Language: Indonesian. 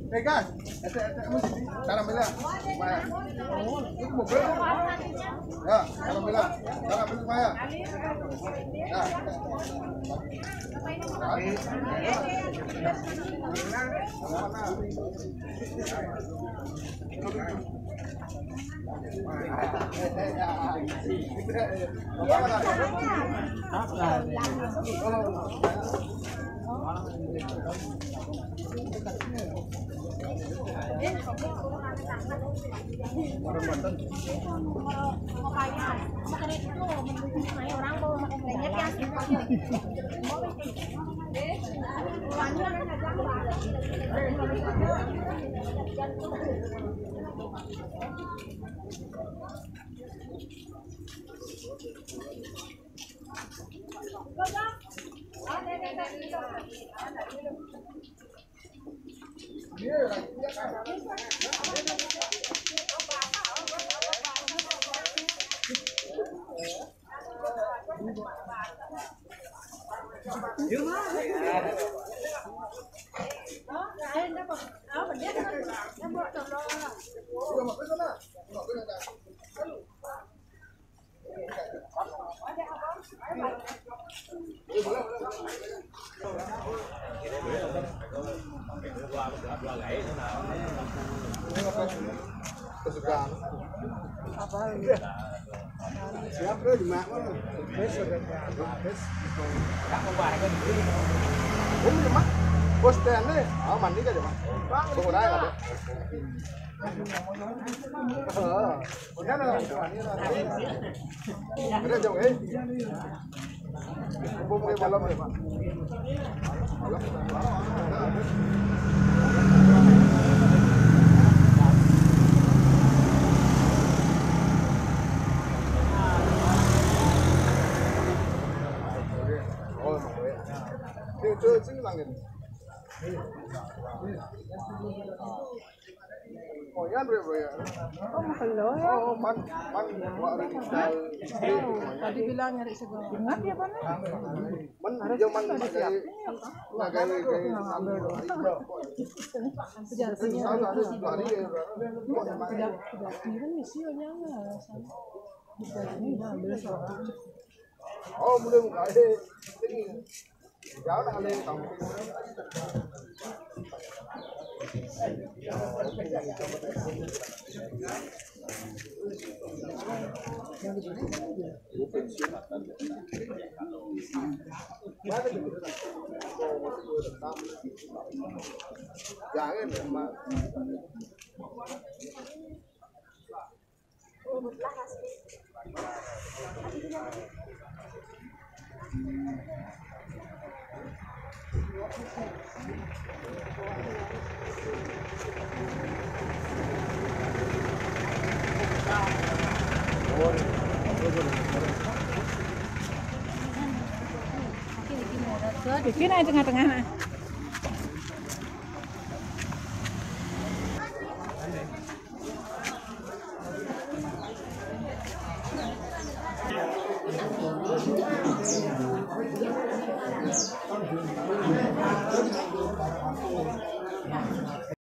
Đây kan, karamela. Itu mobil. Ya, karamela. Karamela Maya. Ya. Kesukaan apa siapa di mak mana bos tene mandi kan mak tunggu dah ada ada jauh bumbu malam ni mak itu sing langit. Oh ya bro ya. Oh mahal loh ya. Oh man Tadi bilang nyari segala. Ingat ya Pak? Man dia man dari oh mulai muka ini jauh nak ada tahu jangan memang bikin aja tengah-tengah.